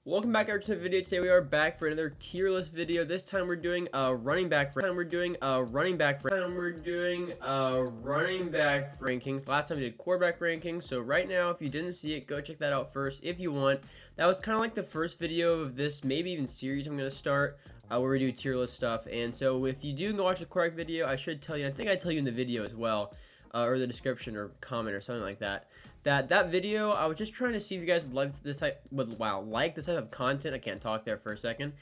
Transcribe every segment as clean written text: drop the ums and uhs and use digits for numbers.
Welcome back to the video. Today we are back for another tier list video. This time we're doing a running back rankings. Last time we did quarterback rankings. So right now, if you didn't see it, go check that out first if you want. That was kind of like the first video of this, maybe even series I'm gonna start where we do tier list stuff. And so if you do go watch the quarterback video, I should tell you. I think I tell you in the video as well. Or the description or comment or something like that. That video, I was just trying to see if you guys would like this type of content. I can't talk there for a second.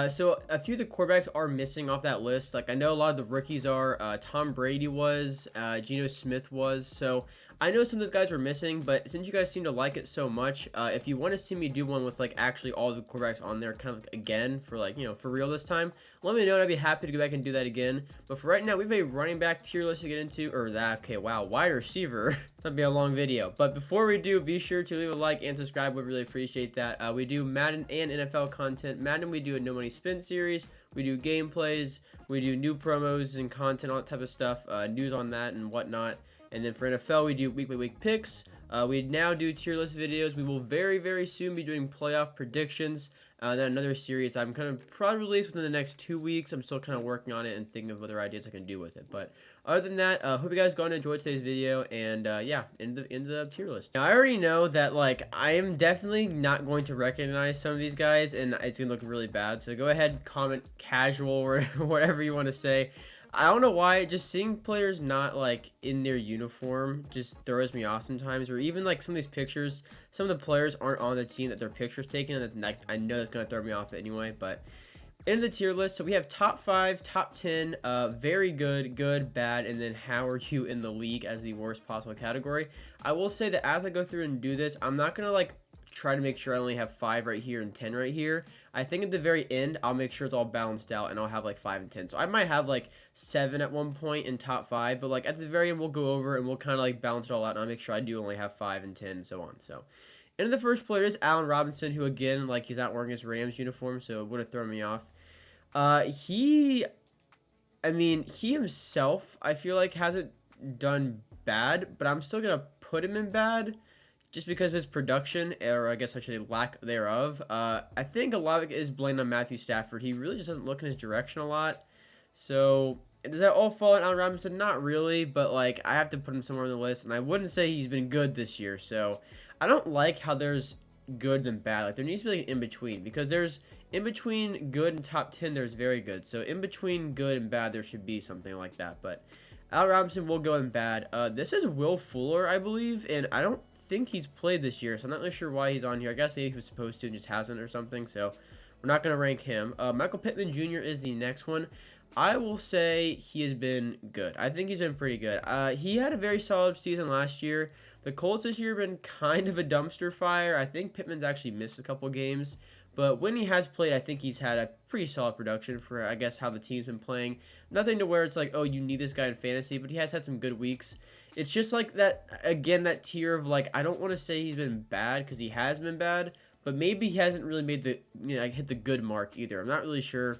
So a few of the quarterbacks are missing off that list. Like I know a lot of the rookies are. Tom Brady was. Geno Smith was. So I know some of those guys were missing, but since you guys seem to like it so much, if you want to see me do one with like actually all the quarterbacks on there, kind of like, again for like for real this time, let me know and I'd be happy to go back and do that again. But for right now, we have a running back tier list to get into, or that. Okay, wow, wide receiver. It's gonna be a long video, but before we do, be sure to leave a like and subscribe. Would really appreciate that. We do Madden and NFL content. Madden, we do a no money spin series. We do gameplays. We do new promos and content, all that type of stuff. News on that and whatnot. And then for NFL, we do week-by-week picks. We now do tier list videos. We will very, very soon be doing playoff predictions. Then another series I'm kind of probably release within the next 2 weeks. I'm still kind of working on it and thinking of other ideas I can do with it. But other than that, hope you guys going to enjoy today's video. And yeah, in the tier list. Now I already know that like I am definitely not going to recognize some of these guys, and it's gonna look really bad. So go ahead, comment casual or whatever you want to say. I don't know why, just seeing players not like in their uniform just throws me off sometimes. Or even like some of these pictures, some of the players aren't on the team that their picture's taken, and that, I know that's gonna throw me off anyway. But into the tier list, so we have top 5, top 10, very good, good, bad, and then how are you in the league as the worst possible category. I will say that as I go through and do this, I'm not gonna like try to make sure I only have 5 right here and 10 right here. I think at the very end, I'll make sure it's all balanced out and I'll have like 5 and 10. So I might have like 7 at one point in top 5, but like at the very end, we'll go over and we'll kind of like balance it all out, and I'll make sure I do only have 5 and 10 and so on. So into the first player is Allen Robinson, who again, like he's not wearing his Rams uniform, so it would have thrown me off. He himself, I feel like hasn't done bad, but I'm still gonna put him in bad just because of his production, or I guess I should say lack thereof. I think a lot of it is blamed on Matthew Stafford. He really just doesn't look in his direction a lot. So does that all fall on Allen Robinson? Not really, but like I have to put him somewhere on the list, and I wouldn't say he's been good this year. So I don't like how there's good and bad. Like there needs to be like an in between, because there's in between good and top 10. There's very good. So in between good and bad, there should be something like that. But Allen Robinson will go in bad. This is Will Fuller, I believe, and I don't think he's played this year, so I'm not really sure why he's on here. I guess maybe he was supposed to and just hasn't or something, so we're not going to rank him. Michael Pittman Jr. is the next one. I will say he has been good. I think he's been pretty good. He had a very solid season last year. The Colts this year have been kind of a dumpster fire. I think Pittman's actually missed a couple games, but when he has played, I think he's had a pretty solid production for, I guess, how the team's been playing. Nothing to where it's like, oh, you need this guy in fantasy, but he has had some good weeks. It's just like that, again, that tier of like, I don't want to say he's been bad because he has been bad, but maybe he hasn't really made the, like hit the good mark either. I'm not really sure.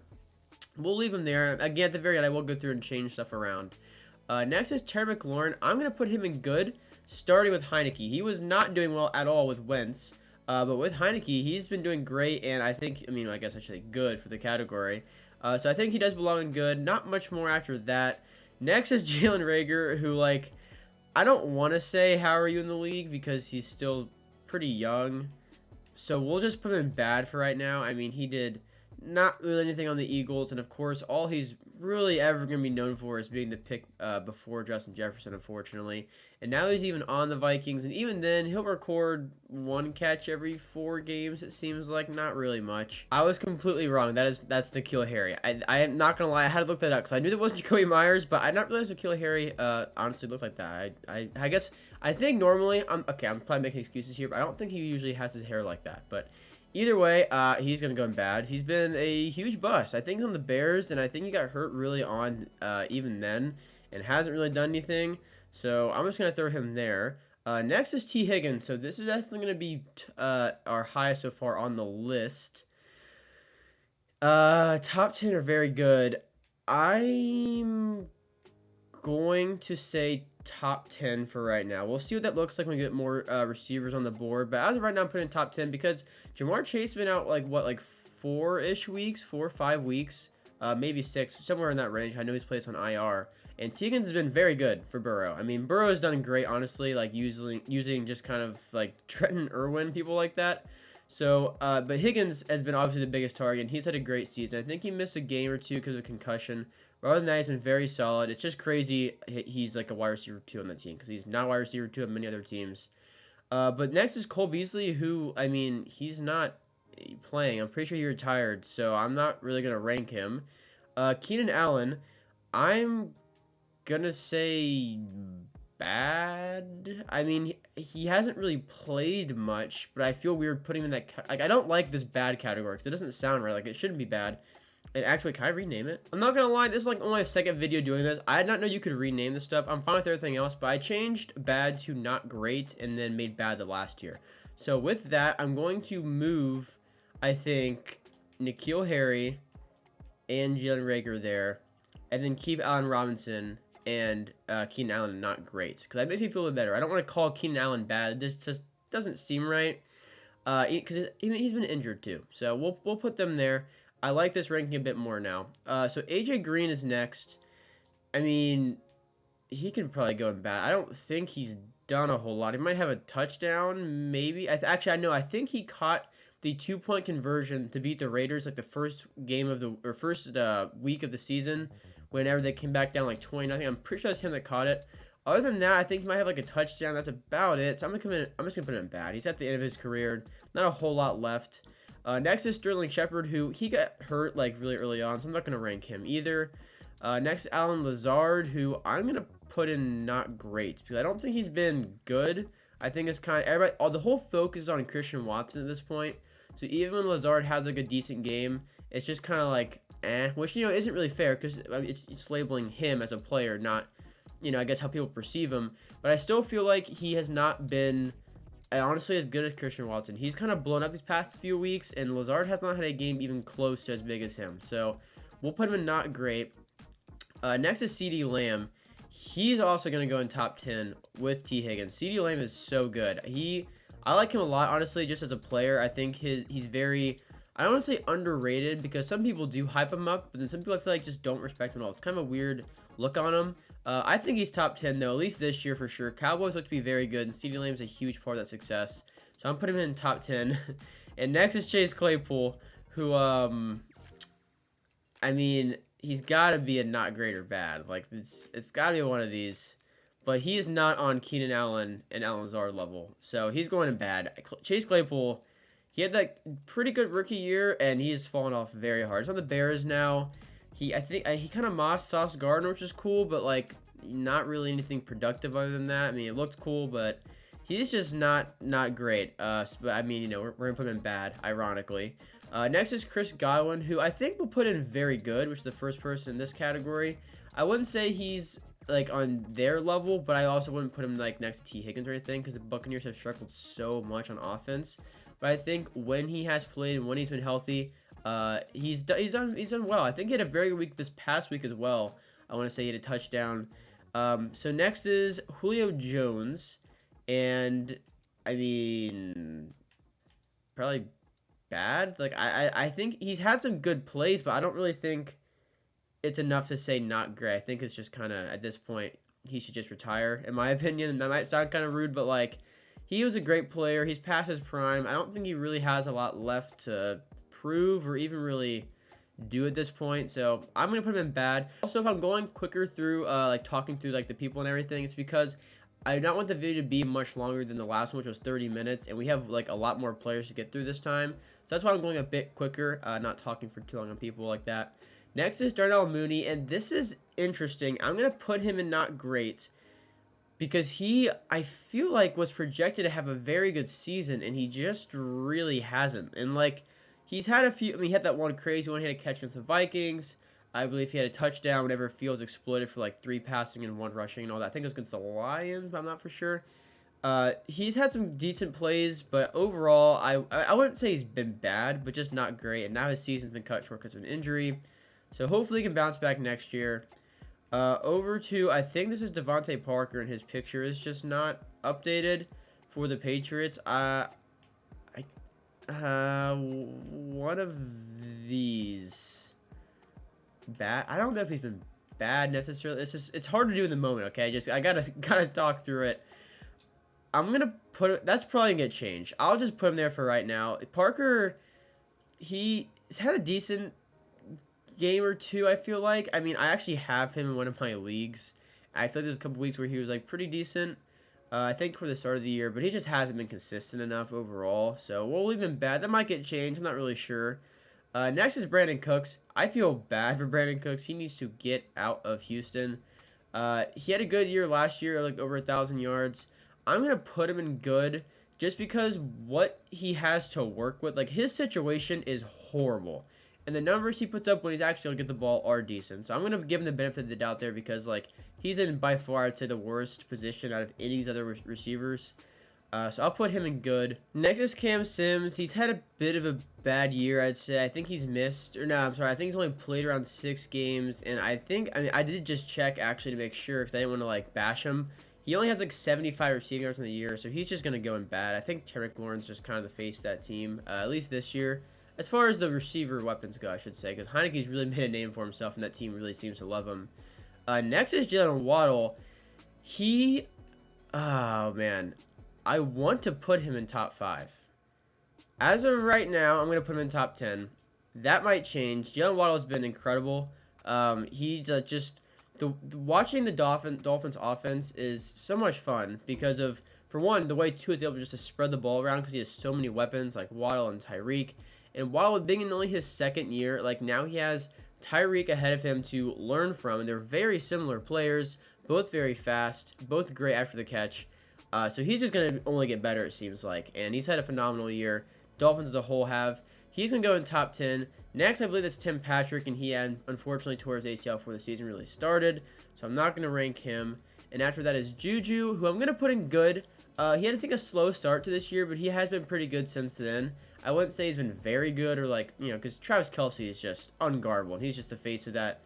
We'll leave him there. Again, at the very end, I will go through and change stuff around. Next is Terry McLaurin. I'm going to put him in good, starting with Heineke. He was not doing well at all with Wentz, but with Heineke, he's been doing great, and I think, I guess I should say good for the category. So I think he does belong in good. Not much more after that. Next is Jalen Reagor, who, like, I don't want to say how are you in the league because he's still pretty young. So we'll just put him in bad for right now. I mean, he did not really anything on the Eagles, and of course, all he's really ever going to be known for is being the pick before Justin Jefferson, unfortunately. And now he's even on the Vikings, and even then, he'll record 1 catch every 4 games, it seems like. Not really much. I was completely wrong. That's N'Keal Harry. I am not going to lie, I had to look that up, because I knew that wasn't Jacoby Myers, but I did not realize N'Keal Harry honestly looked like that. I guess, I think normally, I'm probably making excuses here, but I don't think he usually has his hair like that, but either way, he's going to go in bad. He's been a huge bust. I think on the Bears, and I think he got hurt really on even then and hasn't really done anything. So I'm just going to throw him there. Next is T. Higgins. So this is definitely going to be our highest so far on the list. Top 10 are very good. I'm going to say top 10 for right now. We'll see what that looks like when we get more receivers on the board. But as of right now, I'm putting in top 10 because Jamar Chase has been out like, what, like 4-ish weeks, 4 or 5 weeks, maybe 6, somewhere in that range. I know he's placed on IR. And T. Higgins has been very good for Burrow. I mean, Burrow has done great, honestly, like using just kind of like Trenton Irwin, people like that. So, but Higgins has been obviously the biggest target, and he's had a great season. I think he missed a game or two because of concussion. But other than that, he's been very solid. It's just crazy he's like a wide receiver 2 on the team because he's not a wide receiver 2 on many other teams. But next is Cole Beasley, who, I mean, he's not playing. I'm pretty sure he retired, so I'm not really going to rank him. Keenan Allen, I'm going to say bad. I mean, he hasn't really played much, but I feel weird putting him in that. Like, I don't like this bad category because it doesn't sound right. Like, it shouldn't be bad. And actually, can I rename it? I'm not gonna lie, this is like only my second video doing this. I did not know you could rename this stuff. I'm fine with everything else, but I changed bad to not great and then made bad the last tier. So with that, I'm going to move, I think, N'Keal Harry and Jalen Reagor there, and then keep Allen Robinson and Keenan Allen not great, because that makes me feel a bit better. I don't want to call Keenan Allen bad. This just doesn't seem right, because he's been injured too. So we'll put them there. I like this ranking a bit more now. So AJ Green is next. I mean, he can probably go in bad. I don't think he's done a whole lot. He might have a touchdown, maybe. Actually, I know. I think he caught the 2-point conversion to beat the Raiders like the first game of the first week of the season, whenever they came back down like 20. I think I'm pretty sure that's him that caught it. Other than that, I think he might have like a touchdown. That's about it. So I'm just gonna put him in bad. He's at the end of his career. Not a whole lot left. Next is Sterling Shepard, who he got hurt like really early on, so I'm not going to rank him either. Next, Allen Lazard, who I'm going to put in not great, because I don't think he's been good. I think it's kind of, everybody, the whole focus is on Christian Watson at this point, so even when Lazard has like a decent game, it's just kind of like, which, you know, isn't really fair, because it's labeling him as a player, not, you know, I guess how people perceive him, but I still feel like he has not been honestly as good as Christian Watson. He's kind of blown up these past few weeks, and Lazard has not had a game even close to as big as him. So we'll put him in not great. Next is CeeDee Lamb. He's also going to go in top 10 with T. Higgins. CeeDee Lamb is so good. I like him a lot, honestly, just as a player. I think he's very, I don't want to say underrated, because some people do hype him up, but then some people I feel like just don't respect him at all. It's kind of a weird look on him. I think he's top 10, though, at least this year for sure. Cowboys look to be very good, and CeeDee Lamb's a huge part of that success. So I'm putting him in top 10. And next is Chase Claypool, who, I mean, he's got to be a not great or bad. Like, it's got to be one of these. But he is not on Keenan Allen and Allen Lazard level. So he's going in bad. Chase Claypool, he had that pretty good rookie year, and he's fallen off very hard. He's on the Bears now. I think he kind of mossed Sauce Gardner, which is cool, but like not really anything productive other than that. I mean, it looked cool, but he's just not great. But I mean, you know, we're gonna put him in bad, ironically. Next is Chris Godwin, who I think we'll put in very good, which is the first person in this category. I wouldn't say he's like on their level, but I also wouldn't put him like next to T. Higgins or anything, because the Buccaneers have struggled so much on offense. But I think when he has played and when he's been healthy, he's done well. I think he had a very good week this past week as well. I want to say he had a touchdown. So next is Julio Jones, and I mean, probably bad. Like I think he's had some good plays, but I don't really think it's enough to say not great. I think it's just kind of at this point he should just retire, in my opinion. That might sound kind of rude, but like he was a great player. He's past his prime. I don't think he really has a lot left to prove or even really do at this point, so I'm gonna put him in bad. Also, if I'm going quicker through like talking through like the people and everything, it's because I do not want the video to be much longer than the last one, which was 30 minutes, and we have like a lot more players to get through this time, so that's why I'm going a bit quicker, not talking for too long on people like that. Next is Darnell Mooney, and this is interesting. I'm gonna put him in not great, because I feel like was projected to have a very good season, and he just really hasn't. And like, he's had a few, I mean, he had that one crazy one, he had a catch against the Vikings. I believe he had a touchdown whenever Fields exploded for like 3 passing and 1 rushing and all that. I think it was against the Lions, but I'm not for sure. He's had some decent plays, but overall, I wouldn't say he's been bad, but just not great. And now his season's been cut short because of an injury. So hopefully he can bounce back next year. Over to, I think this is Devontae Parker, and his picture is just not updated for the Patriots. One of these bad. I don't know if he's been bad necessarily. It's hard to do in the moment. Okay, I gotta talk through it. I'm gonna put it. That's probably gonna get changed. I'll just put him there for right now. Parker, he's had a decent game or two, I feel like. I mean, I actually have him in one of my leagues. I feel like there's a couple weeks where he was like pretty decent. I think for the start of the year, but he just hasn't been consistent enough overall. So we'll leave him bad. That might get changed. I'm not really sure. Next is Brandon Cooks. I feel bad for Brandon Cooks. He needs to get out of Houston. He had a good year last year, like over 1,000 yards. I'm gonna put him in good just because what he has to work with, like his situation is horrible. And the numbers he puts up when he's actually going to get the ball are decent. So I'm going to give him the benefit of the doubt there because, like, he's in by far, I'd say, the worst position out of any of these other receivers. So I'll put him in good. Next is Cam Sims. He's had a bit of a bad year, I'd say. I think he's missed, or no, I'm sorry. I think he's only played around 6 games. And I mean, I did just check, actually, to make sure because I didn't want to, like, bash him. He only has, like, 75 receiving yards in the year, so he's just going to go in bad. I think Tarek Lawrence just kind of the face of that team, at least this year. As far as the receiver weapons go, I should say, because Heineke's really made a name for himself, and that team really seems to love him. Next is Jalen Waddle. Oh, man. I want to put him in top 5. As of right now, I'm going to put him in top 10. That might change. Jalen Waddle has been incredible. Watching the Dolphins offense is so much fun because of, for one, the way Tua is able just to spread the ball around because he has so many weapons like Waddle and Tyreek. And Waddle being in only his 2nd year, like now he has Tyreek ahead of him to learn from, and they're very similar players, both very fast, both great after the catch. So he's just going to only get better, it seems like. And he's had a phenomenal year. Dolphins as a whole have. He's going to go in top 10. Next, I believe that's Tim Patrick, and he had, unfortunately, tore his ACL before the season really started. So I'm not going to rank him. And after that is Juju, who I'm going to put in good. He had, I think, a slow start to this year, but he has been pretty good since then. I wouldn't say he's been very good or, like, you know, because Travis Kelce is just unguardable. And he's just the face of that,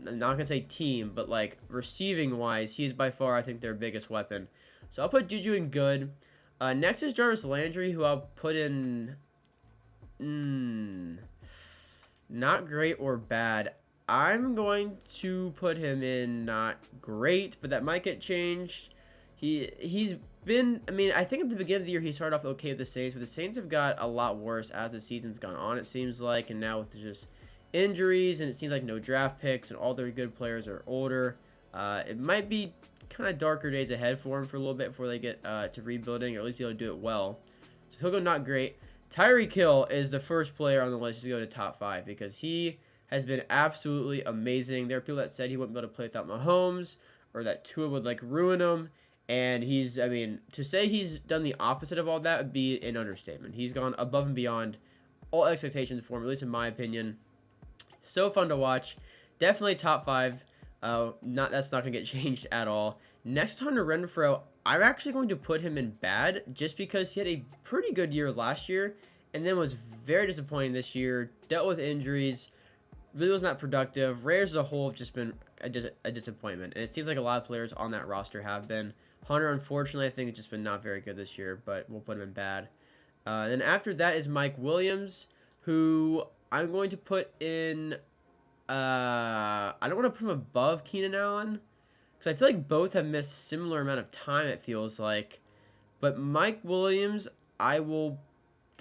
I'm not going to say team, but, like, receiving-wise, he's by far, I think, their biggest weapon. So I'll put Juju in good. Next is Jarvis Landry, who I'll put in not great or bad. I'm going to put him in not great, but that might get changed. He's been, I mean, I think at the beginning of the year he started off okay with the Saints, but the Saints have got a lot worse as the season's gone on, it seems like, and now with just injuries, and it seems like no draft picks, and all their good players are older. It might be kind of darker days ahead for him for a little bit before they get to rebuilding, or at least be able to do it well. So he'll go not great. Tyreek Hill is the first player on the list to go to top 5 because he has been absolutely amazing. There are people that said he wouldn't be able to play without Mahomes, or that Tua would, like, ruin him. And he's, I mean, to say he's done the opposite of all that would be an understatement. He's gone above and beyond all expectations for him, at least in my opinion. So fun to watch. Definitely top 5. That's not going to get changed at all. Next, Hunter Renfrow, I'm actually going to put him in bad just because he had a pretty good year last year and then was very disappointing this year. Dealt with injuries. Really was not productive. Raiders as a whole have just been a disappointment. And it seems like a lot of players on that roster have been. Hunter, unfortunately, I think has just been not very good this year, but we'll put him in bad. Then after that is Mike Williams, who I'm going to put in... I don't want to put him above Keenan Allen, because I feel like both have missed similar amount of time, it feels like. But Mike Williams, I don't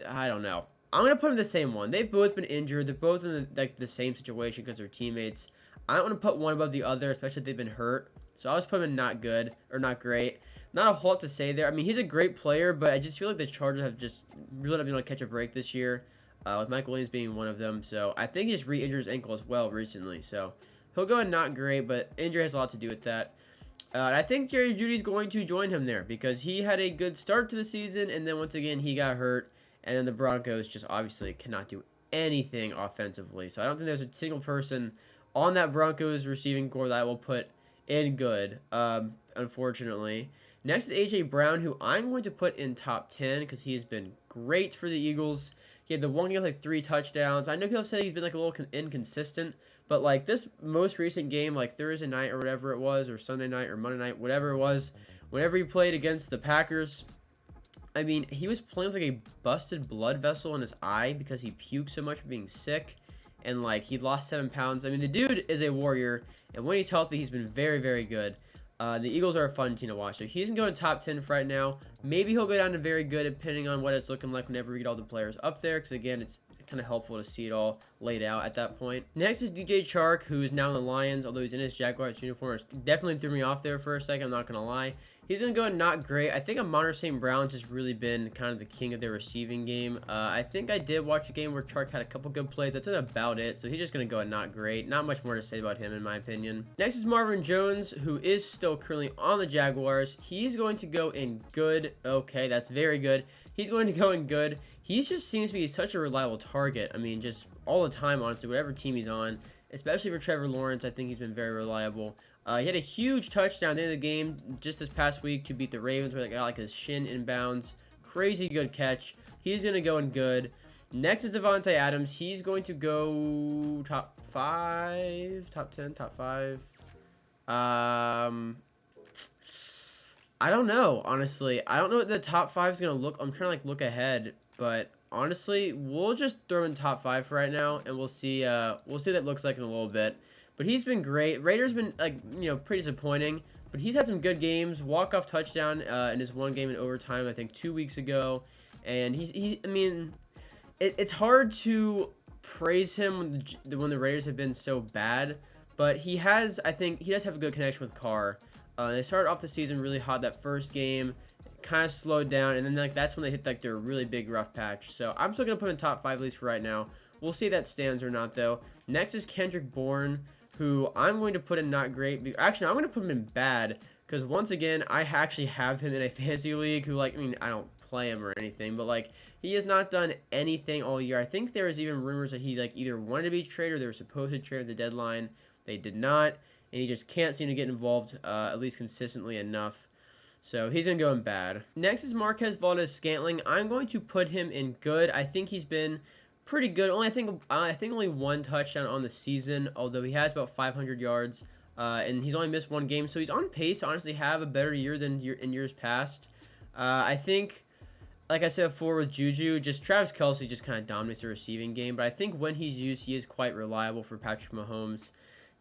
know. I'm going to put him in the same one. They've both been injured. They're both in the same situation because they're teammates. I don't want to put one above the other, especially if they've been hurt. So I'll just put him in not good, or not great. Not a whole lot to say there. I mean, he's a great player, but I just feel like the Chargers have just really not been able to catch a break this year, with Mike Williams being one of them. So I think he just re-injured his ankle as well recently. So he'll go in not great, but injury has a lot to do with that. And I think Jerry Jeudy's going to join him there because he had a good start to the season, and then once again he got hurt, and then the Broncos just obviously cannot do anything offensively. So I don't think there's a single person on that Broncos receiving core that I will put in good, unfortunately. Next is A.J. Brown, who I'm going to put in top 10 because he has been great for the Eagles. He had the one game with like 3 touchdowns. I know people have said he's been like a little inconsistent, but like this most recent game, like Thursday night or whatever it was, or Sunday night or Monday night, whatever it was, whenever he played against the Packers, I mean, he was playing with like a busted blood vessel in his eye because he puked so much from being sick, and like he lost 7 pounds. I mean, the dude is a warrior, and when he's healthy, he's been very, very good. The Eagles are a fun team to watch. So he's going top 10 for right now. Maybe he'll go down to very good depending on what it's looking like whenever we get all the players up there. Because again, it's kind of helpful to see it all laid out at that point. Next is DJ Chark, who is now in the Lions. Although he's in his Jaguars uniform, it definitely threw me off there for a second. I'm not going to lie. He's going to go not great. I think Amon St. Brown's has really been kind of the king of their receiving game. I think I did watch a game where Chark had a couple good plays. That's about it. So he's just going to go not great. Not much more to say about him in my opinion. Next is Marvin Jones, who is still currently on the Jaguars. He's going to go in good. Okay, that's very good. He's going to go in good. He just seems to be such a reliable target. I mean, just all the time, honestly, whatever team he's on. Especially for Trevor Lawrence, I think he's been very reliable. He had a huge touchdown at the end of the game just this past week to beat the Ravens, where they got like his shin inbounds. Crazy good catch. He's going to go in good. Next is Devontae Adams. He's going to go top 5, top 10, top 5. I don't know, honestly. I don't know what the top 5 is going to look. I'm trying to like look ahead, but honestly, we'll just throw in top 5 for right now, and we'll see what that looks like in a little bit. But he's been great. Raiders been like, you know, pretty disappointing, but he's had some good games. Walk-off touchdown in his one game in overtime, I think 2 weeks ago. And I mean, it's hard to praise him when the Raiders have been so bad, but I think he does have a good connection with Carr. They started off the season really hot that first game, kind of slowed down, and then like that's when they hit like their really big rough patch. So I'm still gonna put him in top 5 at least for right now. We'll see if that stands or not though. Next is Kendrick Bourne, who I'm going to put in not great. Actually, I'm going to put him in bad because once again, I actually have him in a fantasy league who, like, I mean, I don't play him or anything, but like he has not done anything all year. I think there was even rumors that he like either wanted to be traded or they were supposed to trade at the deadline. They did not, and he just can't seem to get involved at least consistently enough. So he's going to go in bad. Next is Marquez Valdes-Scantling. I'm going to put him in good. I think he's been pretty good. I think only 1 touchdown on the season, although he has about 500 yards, and he's only missed 1 game, so he's on pace to honestly have a better year than in years past. I think, like I said before with Juju, just Travis Kelce just kind of dominates the receiving game, but I think when he's used, he is quite reliable for Patrick Mahomes.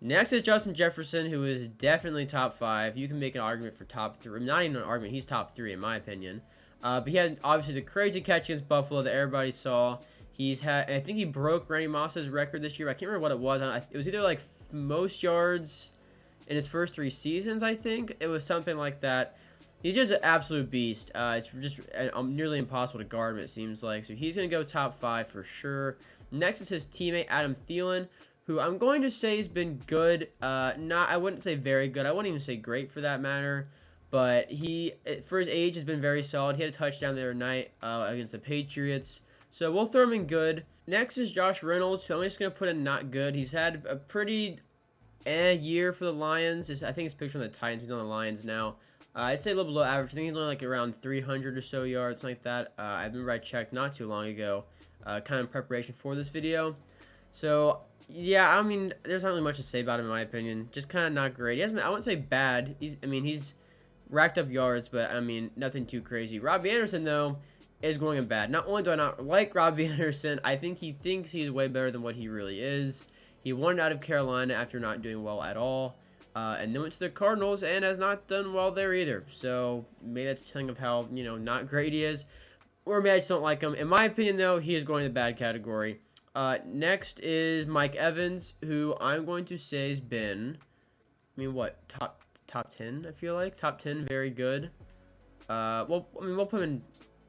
Next is Justin Jefferson, who is definitely top 5. You can make an argument for top 3. Not even an argument, he's top 3 in my opinion. But he had obviously the crazy catch against Buffalo that everybody saw. I think he broke Randy Moss's record this year. I can't remember what it was. It was either like most yards in his first 3 seasons, I think. It was something like that. He's just an absolute beast. It's just nearly impossible to guard him, it seems like. So he's going to go top 5 for sure. Next is his teammate, Adam Thielen, who I'm going to say has been good. I wouldn't say very good. I wouldn't even say great for that matter. But for his age, has been very solid. He had a touchdown the other night against the Patriots. So we'll throw him in good. Next is Josh Reynolds, who I'm just going to put in not good. He's had a pretty year for the Lions. I think it's pictured on the Titans. He's on the Lions now. I'd say a little below average. I think he's only like around 300 or so yards, something like that. I remember I checked not too long ago, kind of in preparation for this video. So, yeah, I mean, there's not really much to say about him in my opinion. Just kind of not great. I wouldn't say bad. He's racked up yards, but, I mean, nothing too crazy. Robbie Anderson, though, is going in bad. Not only do I not like Robbie Anderson, I think he thinks he's way better than what he really is. He won out of Carolina after not doing well at all, and then went to the Cardinals and has not done well there either. So maybe that's telling of how, you know, not great he is, or maybe I just don't like him. In my opinion, though, he is going in the bad category. Next is Mike Evans, who I'm going to say has been, top 10, I feel like. Top 10, very good. We'll put him in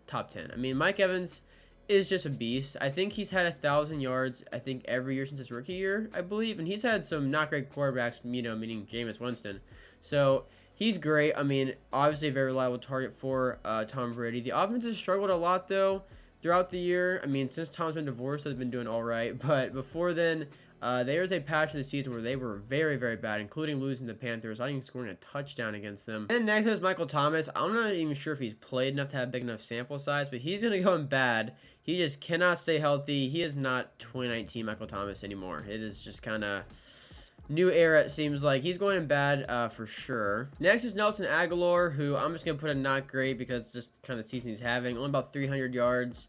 top 10. Mike Evans is just a beast. I think he's had 1,000 yards, I think, every year since his rookie year, I believe. And he's had some not great quarterbacks, meaning Jameis Winston. So he's great. Obviously a very reliable target for Tom Brady. The offense has struggled a lot, though. throughout the year. I mean, since Tom's been divorced, they've been doing all right. But before then, there was a patch of the season where they were very, very bad, including losing the Panthers, not even scoring a touchdown against them. And next is Michael Thomas. I'm not even sure if he's played enough to have a big enough sample size, but he's going to go in bad. He just cannot stay healthy. He is not 2019 Michael Thomas anymore. It is just kind of new era, it seems like. He's going in bad for sure. Next is Nelson Aguilar, who I'm just going to put a not great because it's just kind of the season he's having. Only about 300 yards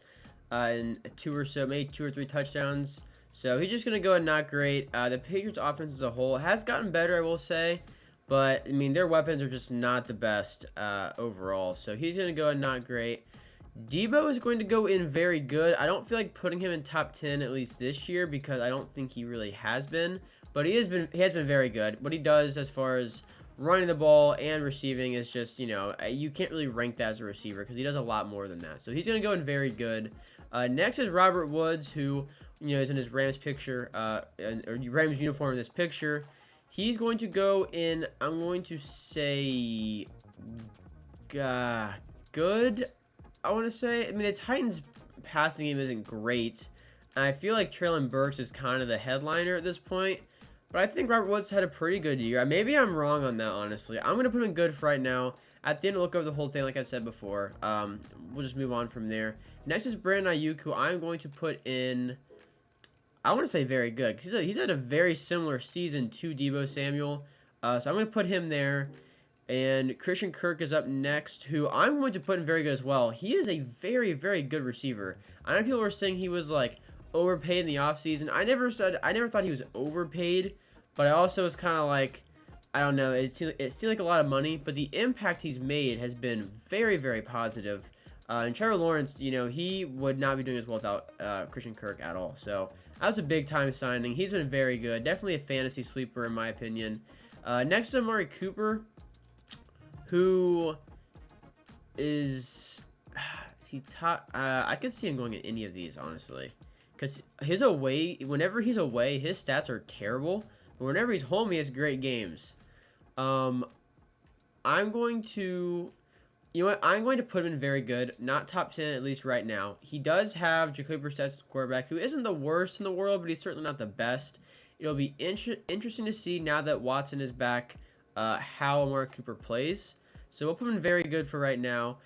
and maybe 2 or 3 touchdowns. So he's just going to go not great. The Patriots offense as a whole has gotten better, I will say. But, I mean, their weapons are just not the best overall. So he's going to go not great. Debo is going to go in very good. I don't feel like putting him in top 10 at least this year because I don't think he really has been. But he has been very good. What he does as far as running the ball and receiving is just, you know, you can't really rank that as a receiver because he does a lot more than that. So he's going to go in very good. Next is Robert Woods, who, you know, is in his Rams picture, or Rams uniform in this picture. He's going to go in, I'm going to say, good, I want to say. I mean, the Titans' passing game isn't great. And I feel like Treylon Burks is kind of the headliner at this point. But I think Robert Woods had a pretty good year. Maybe I'm wrong on that, honestly. I'm going to put him in good for right now. At the end, we'll look over the whole thing, like I said before. We'll just move on from there. Next is Brandon Ayuk, who I'm going to put in, I want to say very good. Because he's had a very similar season to Deebo Samuel. So I'm going to put him there. And Christian Kirk is up next, who I'm going to put in very good as well. He is a very, very good receiver. I know people were saying he was, like, overpaid in the offseason. I never thought he was overpaid, but I also was kind of like, I don't know, it seemed like a lot of money, but the impact he's made has been very, very positive. And Trevor Lawrence, you know, he would not be doing as well without Christian Kirk at all. So that was a big time signing. He's been very good. Definitely a fantasy sleeper in my opinion. Next is Amari Cooper, who is he top? I could see him going in any of these, honestly. Because whenever he's away, his stats are terrible. But whenever he's home, he has great games. I'm going to, you know what? I'm going to put him in very good. Not top 10, at least right now. He does have Jacoby Brissett as quarterback, who isn't the worst in the world, but he's certainly not the best. It'll be interesting to see now that Watson is back, how Amari Cooper plays. So we'll put him in very good for right now.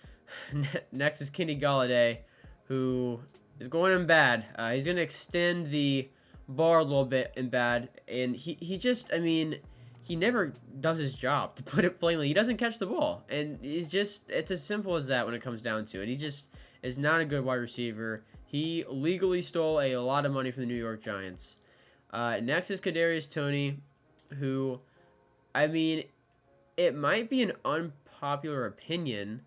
Next is Kenny Golladay, who is going in bad. He's going to extend the bar a little bit in bad. And he just, I mean, he never does his job, to put it plainly. He doesn't catch the ball. And it's as simple as that when it comes down to it. He just is not a good wide receiver. He legally stole a lot of money from the New York Giants. Next is Kadarius Toney, who, I mean, it might be an unpopular opinion,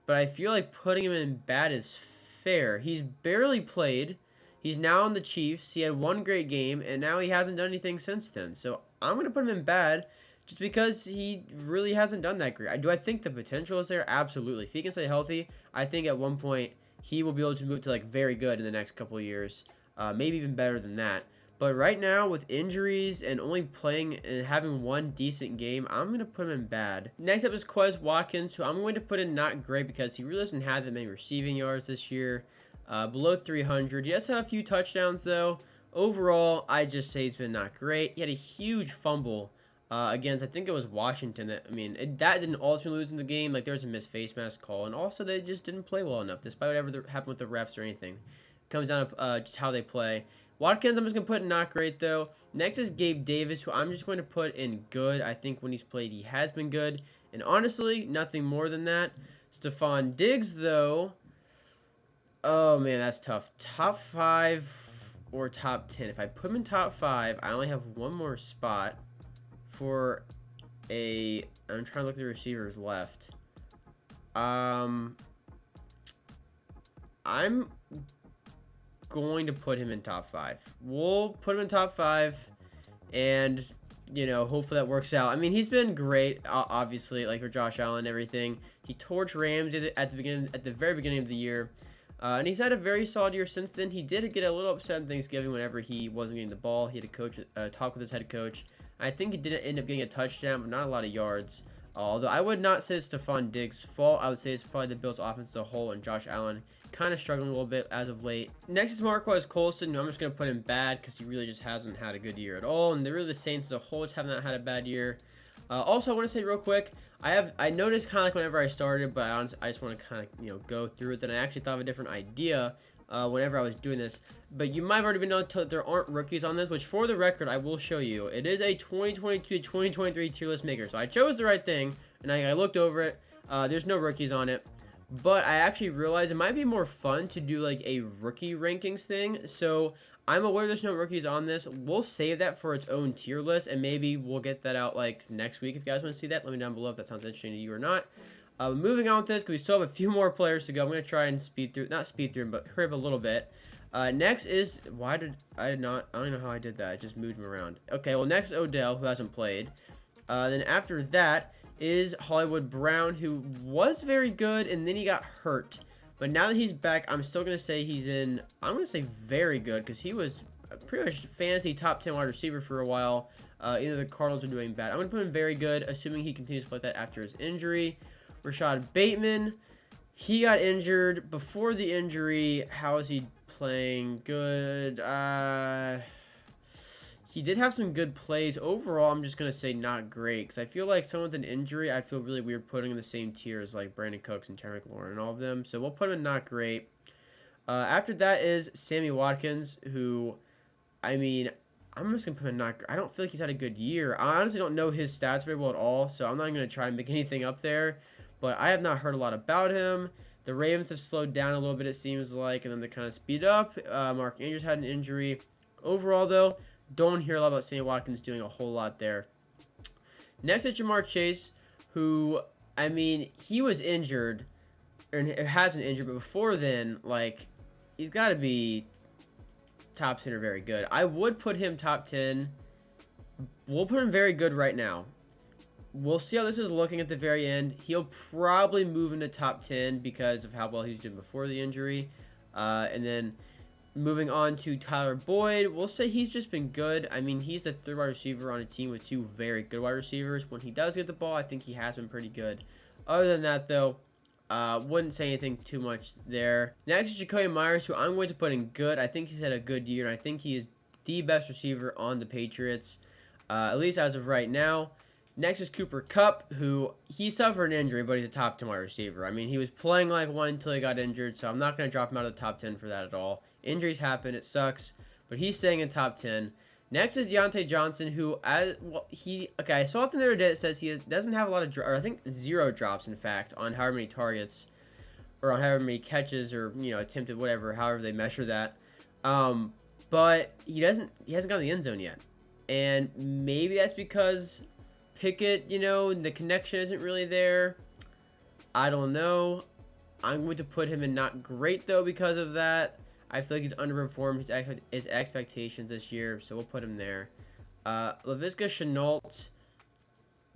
but I feel like putting him in bad is fair. He's barely played. He's now on the Chiefs. He had one great game, and now he hasn't done anything since then. So I'm going to put him in bad just because he really hasn't done that great. Do I think the potential is there? Absolutely. If he can stay healthy, I think at one point he will be able to move to like very good in the next couple of years. Maybe even better than that. But right now, with injuries and only playing and having one decent game, I'm going to put him in bad. Next up is Quez Watkins, who I'm going to put in not great because he really doesn't have that many receiving yards this year. Below 300. He does have a few touchdowns, though. Overall, I just say he's been not great. He had a huge fumble against, I think it was Washington. That didn't ultimately lose in the game. Like, there was a missed face mask call. And also, they just didn't play well enough, despite whatever happened with the refs or anything. It comes down to just how they play. Watkins, I'm just going to put in not great, though. Next is Gabe Davis, who I'm just going to put in good. I think when he's played, he has been good. And honestly, nothing more than that. Stephon Diggs, though. Oh, man, that's tough. Top 5 or top 10. If I put him in top 5, I only have one more spot for I'm trying to look at the receivers left. I'm going to put him in top 5. We'll put him in top 5, and, you know, hopefully that works out. I mean, he's been great, obviously, like for Josh Allen and everything. He torched Ramsey at the very beginning of the year. And he's had a very solid year since then. He did get a little upset on Thanksgiving whenever he wasn't getting the ball. He had to talk with his head coach. I think he did end up getting a touchdown, but not a lot of yards. Although I would not say it's Stephon Diggs' fault. I would say it's probably the Bills' offense as a whole, and Josh Allen kind of struggling a little bit as of late. Next is Marquez Colston, who I'm just going to put in bad because he really just hasn't had a good year at all. And the Saints as a whole just have not had a bad year. Also, I want to say real quick, I noticed kind of like whenever I started, but I just want to kind of go through it. Then I actually thought of a different idea whenever I was doing this. But you might have already been able to tell that there aren't rookies on this, which for the record, I will show you. It is a 2022-2023 tier list maker. So I chose the right thing, and I looked over it. There's no rookies on it. But I actually realized it might be more fun to do like a rookie rankings thing. So I'm aware there's no rookies on this. We'll save that for its own tier list, and maybe we'll get that out like next week. If you guys want to see that, let me know down below if that sounds interesting to you or not. Moving on with this, because we still have a few more players to go. I'm going to try and not speed through them, but hurry up a little bit. Next is, I don't know how I did that. I just moved him around. Okay, well, next is Odell, who hasn't played. Then after that is Hollywood Brown, who was very good, and then he got hurt. But now that he's back, I'm still going to say I'm going to say very good, because he was pretty much fantasy top 10 wide receiver for a while. Either the Cardinals are doing bad. I'm going to put him very good, assuming he continues to play that after his injury. Rashad Bateman, he got injured. Before the injury, how is he playing? Good. He did have some good plays. Overall, I'm just going to say not great, because I feel like someone with an injury, I'd feel really weird putting in the same tier as like Brandon Cooks and Terry McLaurin and all of them. So we'll put him in not great. After that is Sammy Watkins, who, I mean, I'm just going to put him in not great. I don't feel like he's had a good year. I honestly don't know his stats very well at all, so I'm not going to try and make anything up there. But I have not heard a lot about him. The Ravens have slowed down a little bit, it seems like, and then they kind of speed up. Mark Andrews had an injury. Overall, though, don't hear a lot about Sammy Watkins doing a whole lot there. Next is Jamar Chase, who, I mean, he was injured, or hasn't injured, but before then, like, he's got to be top 10 or very good. I would put him top 10. We'll put him very good right now. We'll see how this is looking at the very end. He'll probably move into top 10 because of how well he's doing before the injury. And then moving on to Tyler Boyd, we'll say he's just been good. I mean, he's the third wide receiver on a team with two very good wide receivers. When he does get the ball, I think he has been pretty good. Other than that, though, wouldn't say anything too much there. Next is Jacoby Myers, who I'm going to put in good. I think he's had a good year, and I think he is the best receiver on the Patriots, at least as of right now. Next is Cooper Kupp, who he suffered an injury, but he's a top 10 wide receiver. I mean, he was playing like one until he got injured, so I'm not going to drop him out of the top 10 for that at all. Injuries happen, it sucks, but he's staying in top 10. Next is Deontay Johnson, who, I saw something the other day that says he doesn't have a lot of, or I think 0 drops, in fact, on however many targets, or on however many catches, or, attempted, whatever, however they measure that. But he hasn't gotten the end zone yet. And maybe that's because Pickett, the connection isn't really there. I don't know. I'm going to put him in not great, though, because of that. I feel like he's underperformed his expectations this year, so we'll put him there. Laviska Shenault,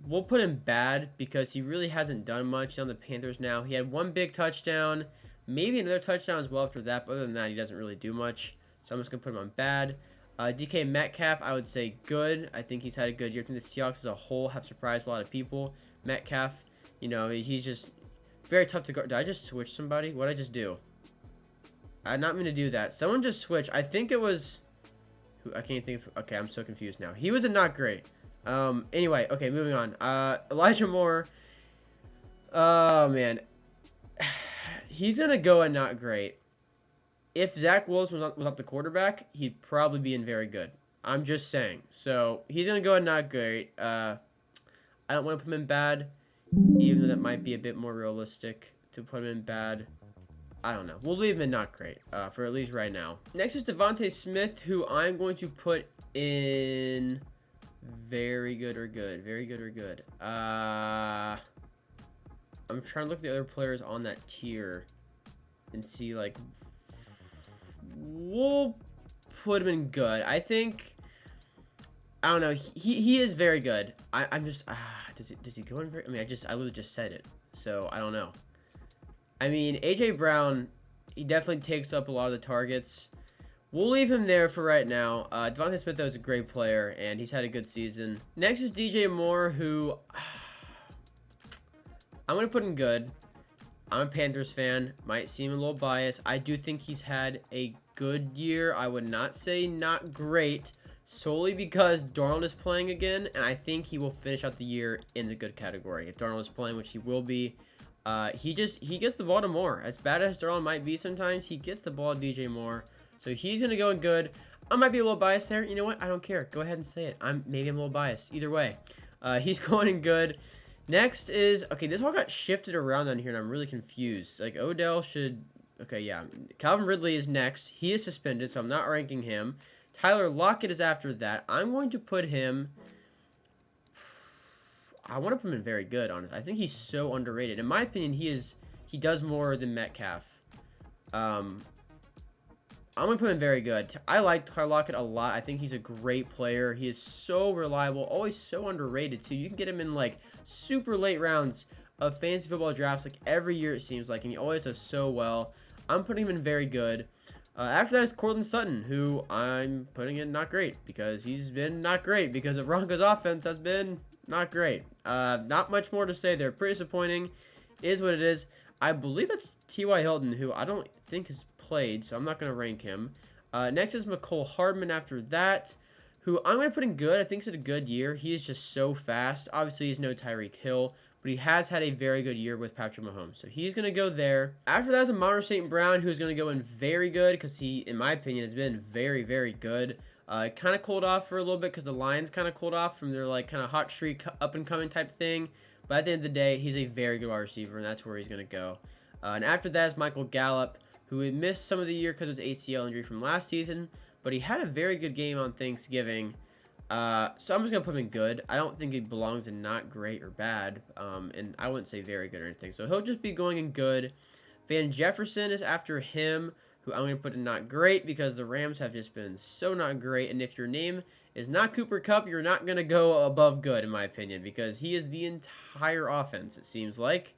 we'll put him bad because he really hasn't done much. He's on the Panthers now. He had 1 big touchdown, maybe another touchdown as well after that, but other than that, he doesn't really do much. So I'm just going to put him on bad. DK Metcalf, I would say good. I think he's had a good year. I think the Seahawks as a whole have surprised a lot of people. Metcalf, he's just very tough to guard. Did I just switch somebody? What did I just do? I did not mean to do that. Someone just switched. I think it was... I can't think of... Okay, I'm so confused now. He was a not great. Anyway, okay, moving on. Elijah Moore. Oh, man. He's going to go a not great. If Zach Wilson was not the quarterback, he'd probably be in very good. I'm just saying. So, he's going to go a not great. I don't want to put him in bad, even though that might be a bit more realistic to put him in bad. I don't know. We'll leave him in not great, for at least right now. Next is Devontae Smith, who I'm going to put in very good or good. Very good or good. I'm trying to look at the other players on that tier and see, like, we'll put him in good. I think, I don't know. He is very good. I'm just, does he go in very, I literally just said it, so I don't know. I mean, A.J. Brown, he definitely takes up a lot of the targets. We'll leave him there for right now. Devontae Smith, though, is a great player, and he's had a good season. Next is DJ Moore, who... I'm going to put him good. I'm a Panthers fan. Might seem a little biased. I do think he's had a good year. I would not say not great, solely because Darnold is playing again, and I think he will finish out the year in the good category. If Darnold is playing, which he will be, he gets the ball to Moore. As bad as Darnold might be sometimes, he gets the ball to DJ Moore. So he's going to go in good. I might be a little biased there. You know what? I don't care. Go ahead and say it. Maybe I'm a little biased. Either way. He's going in good. Next is, okay, this all got shifted around on here, and I'm really confused. Like, Odell should, okay, yeah. Calvin Ridley is next. He is suspended, so I'm not ranking him. Tyler Lockett is after that. I'm going to put him, I want to put him in very good, honestly. I think he's so underrated. In my opinion, he does more than Metcalf. I'm going to put him very good. I like Tyler Lockett a lot. I think he's a great player. He is so reliable, always so underrated, too. You can get him in, like, super late rounds of fantasy football drafts, like, every year it seems like, and he always does so well. I'm putting him in very good. After that is Courtland Sutton, who I'm putting in not great, because he's been not great, because the Broncos' offense has been not great. Not much more to say there. Pretty disappointing. Is what it is. I believe that's T.Y. Hilton, who I don't think has played, so I'm not going to rank him. Next is McCole Hardman after that, who I'm going to put in good. I think he's had a good year. He is just so fast. Obviously, he's no Tyreek Hill, but he has had a very good year with Patrick Mahomes, so he's going to go there. After that is Amon St. Brown, who's going to go in very good because he, in my opinion, has been very, very good. Kind of cooled off for a little bit because the Lions kind of cooled off from their like kind of hot streak, up-and-coming type thing. But at the end of the day, he's a very good wide receiver, and that's where he's going to go. And after that is Michael Gallup, who had missed some of the year because of his ACL injury from last season, but he had a very good game on Thanksgiving. So I'm just going to put him in good. I don't think he belongs in not great or bad, and I wouldn't say very good or anything. So he'll just be going in good. Van Jefferson is after him, who I'm going to put in not great because the Rams have just been so not great. And if your name is not Cooper Kupp, you're not going to go above good, in my opinion, because he is the entire offense, it seems like.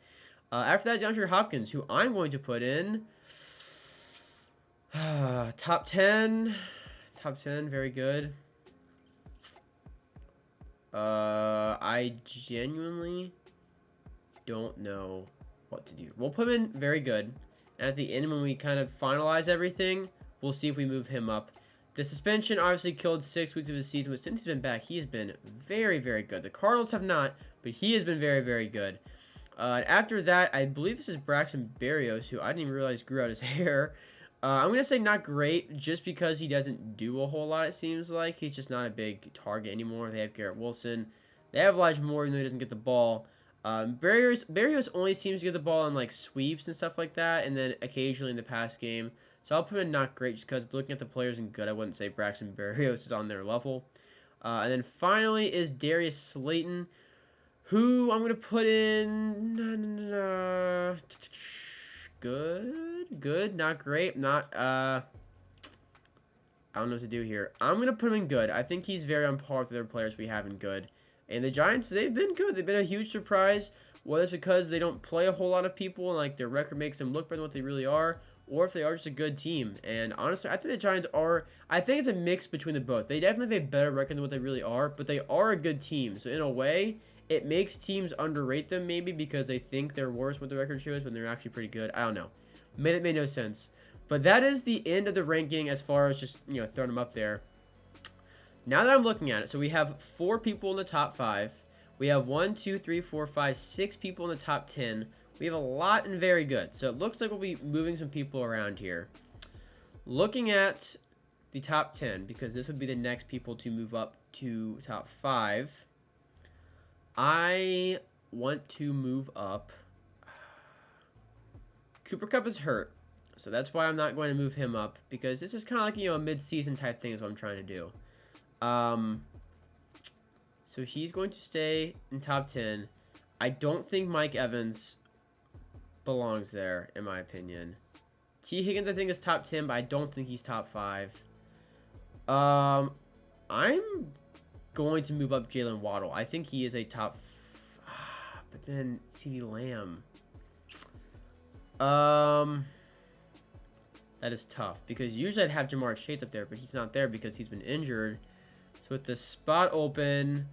After that, DeAndre Hopkins, who I'm going to put in top 10. Top 10, very good. I genuinely don't know what to do. We'll put him in very good. And at the end, when we kind of finalize everything, we'll see if we move him up. The suspension obviously killed 6 weeks of his season, but since he's been back, he has been very, very good. The Cardinals have not, but he has been very, very good. After that, I believe this is Braxton Berrios, who I didn't even realize grew out his hair. I'm going to say not great just because he doesn't do a whole lot, it seems like. He's just not a big target anymore. They have Garrett Wilson. They have Elijah Moore, even though he doesn't get the ball. Berrios only seems to get the ball in like sweeps and stuff like that, and then occasionally in the pass game. So I'll put him in not great just because looking at the players in good, I wouldn't say Braxton Berrios is on their level. And then finally is Darius Slayton, who I'm going to put in good, not great, not, I don't know what to do here. I'm going to put him in good. I think he's very on par with the other players we have in good. And the Giants, they've been good. They've been a huge surprise, whether it's because they don't play a whole lot of people and like their record makes them look better than what they really are, or if they are just a good team. And honestly, I think the Giants are, I think it's a mix between the both. They definitely have a better record than what they really are, but they are a good team. So in a way, it makes teams underrate them maybe because they think they're worse what the record shows when they're actually pretty good. I don't know. It made no sense. But that is the end of the ranking as far as just, you know, throwing them up there. Now that I'm looking at it, so we have 4 people in the top 5. We have 1, 2, 3, 4, 5, 6 people in the top 10. We have a lot in very good. So it looks like we'll be moving some people around here. Looking at the top 10, because this would be the next people to move up to top 5. I want to move up. Cooper Kupp is hurt, so that's why I'm not going to move him up, because this is kind of like, you know, a mid-season type thing is what I'm trying to do. So he's going to stay in top 10. I don't think Mike Evans belongs there, in my opinion. T. Higgins, I think, is top 10, but I don't think he's top 5. I'm going to move up Jalen Waddle. I think he is a top... but then CeeDee Lamb. That is tough, because usually I'd have Jamar Chase up there, but he's not there because he's been injured. So with the spot open,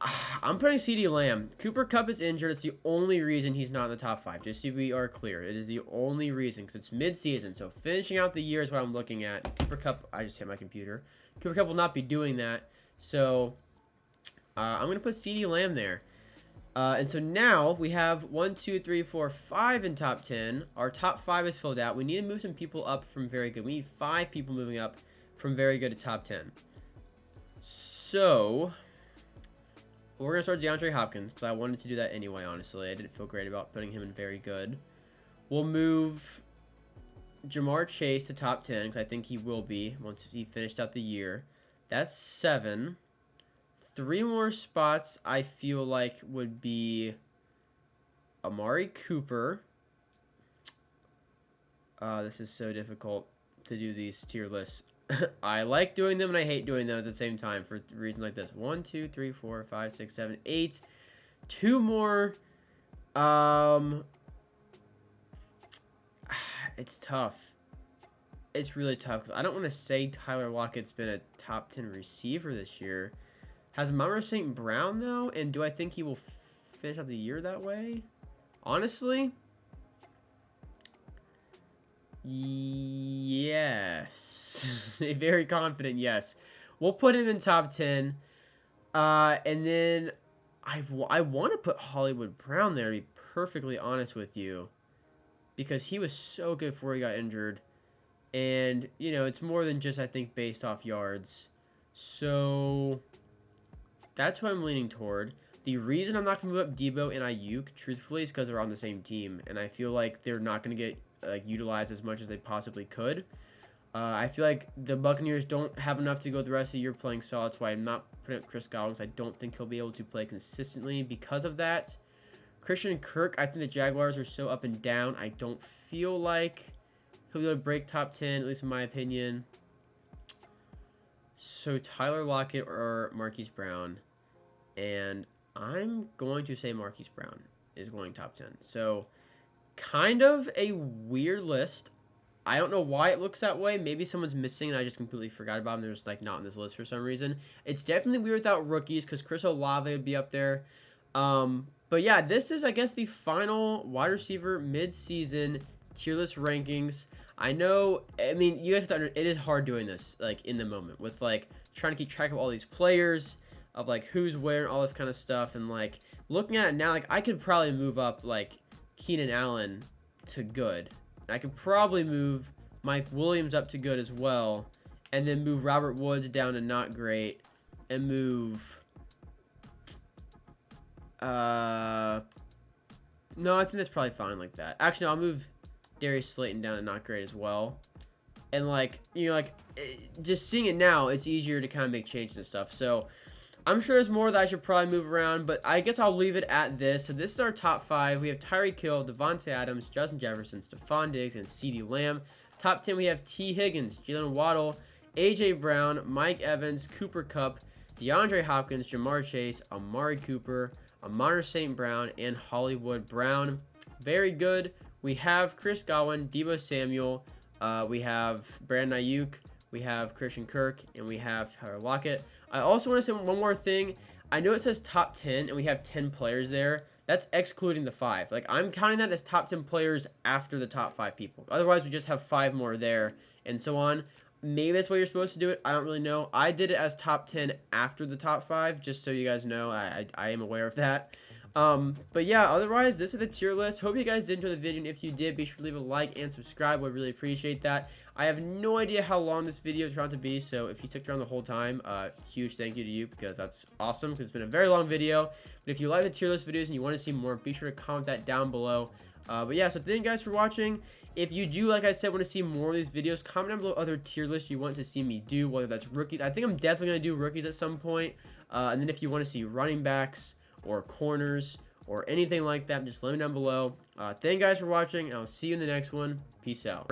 I'm putting CD Lamb. Cooper Kupp is injured. It's the only reason he's not in the top 5. Just so we are clear. It is the only reason because it's mid-season. So finishing out the year is what I'm looking at. Cooper Kupp, I just hit my computer. Cooper Kupp will not be doing that. So I'm going to put CD Lamb there. And so now we have 1, 2, 3, 4, 5 in top 10. Our top 5 is filled out. We need to move some people up from very good. We need 5 people moving up from very good to top 10. So we're going to start DeAndre Hopkins because I wanted to do that anyway, honestly. I didn't feel great about putting him in very good. We'll move Jamar Chase to top 10 because I think he will be once he finished out the year. That's 7. 3 more spots I feel like would be Amari Cooper. This is so difficult to do these tier lists. I like doing them and I hate doing them at the same time for reasons like this. 1, 2, 3, 4, 5, 6, 7, 8. 2 more. It's tough. It's really tough because I don't want to say Tyler Lockett's been a top 10 receiver this year. Has Amon-Ra St. Brown, though? And do I think he will finish out the year that way? Honestly? Yes. A very confident yes. We'll put him in top 10. And then I want to put Hollywood Brown there, to be perfectly honest with you. Because he was so good before he got injured. And, you know, it's more than just, I think, based off yards. So that's what I'm leaning toward. The reason I'm not going to move up Debo and Ayuk, truthfully, is because they're on the same team. And I feel like they're not going to get utilized as much as they possibly could. I feel like the Buccaneers don't have enough to go the rest of the year playing solid. That's why I'm not putting up Chris Godwin. I don't think he'll be able to play consistently because of that. Christian Kirk, I think the Jaguars are so up and down. I don't feel like he'll be able to break top 10, at least in my opinion. So Tyler Lockett or Marquise Brown. And I'm going to say Marquise Brown is going top 10. So kind of a weird list. I don't know why it looks that way. Maybe someone's missing and I just completely forgot about them. They're just like not on this list for some reason. It's definitely weird without rookies because Chris Olave would be up there. But yeah, this is, I guess, the final wide receiver mid-season tier list rankings. I know, I mean, you guys have to understand, it is hard doing this, like, in the moment with, like, trying to keep track of all these players, of, like, who's where and all this kind of stuff. And, like, looking at it now, like, I could probably move up, like, Keenan Allen to good. And I could probably move Mike Williams up to good as well. And then move Robert Woods down to not great. And move no, I think that's probably fine like that. Actually, no, I'll move Darius Slayton down to not great as well. And, like, you know, like, just seeing it now, it's easier to kind of make changes and stuff. So, I'm sure there's more that I should probably move around, but I guess I'll leave it at this. So, this is our top 5. We have Tyreek Hill, Devontae Adams, Justin Jefferson, Stephon Diggs, and CeeDee Lamb. Top 10, we have T. Higgins, Jalen Waddle, A.J. Brown, Mike Evans, Cooper Kupp, DeAndre Hopkins, Jamar Chase, Amari Cooper, Amon-Ra St. Brown, and Hollywood Brown. Very good. We have Chris Godwin, Deebo Samuel. We have Brandon Ayuk. We have Christian Kirk. And we have Tyler Lockett. I also want to say one more thing. I know it says top 10, and we have 10 players there. That's excluding the 5. Like, I'm counting that as top 10 players after the top 5 people. Otherwise, we just have 5 more there, and so on. Maybe that's what you're supposed to do it. I don't really know. I did it as top 10 after the top 5, just so you guys know. I am aware of that. But yeah, otherwise, this is the tier list. Hope you guys did enjoy the video, and if you did, be sure to leave a like and subscribe. I would really appreciate that. I have no idea how long this video is turned out to be, so if you stuck around the whole time, huge thank you to you, because that's awesome, because it's been a very long video. But if you like the tier list videos and you want to see more, be sure to comment that down below. But yeah, so thank you guys for watching. If you do, like I said, want to see more of these videos, comment down below other tier lists you want to see me do, whether that's rookies. I think I'm definitely going to do rookies at some point. And then if you want to see running backs or corners or anything like that, just let me know down below. Thank you guys for watching, and I'll see you in the next one. Peace out.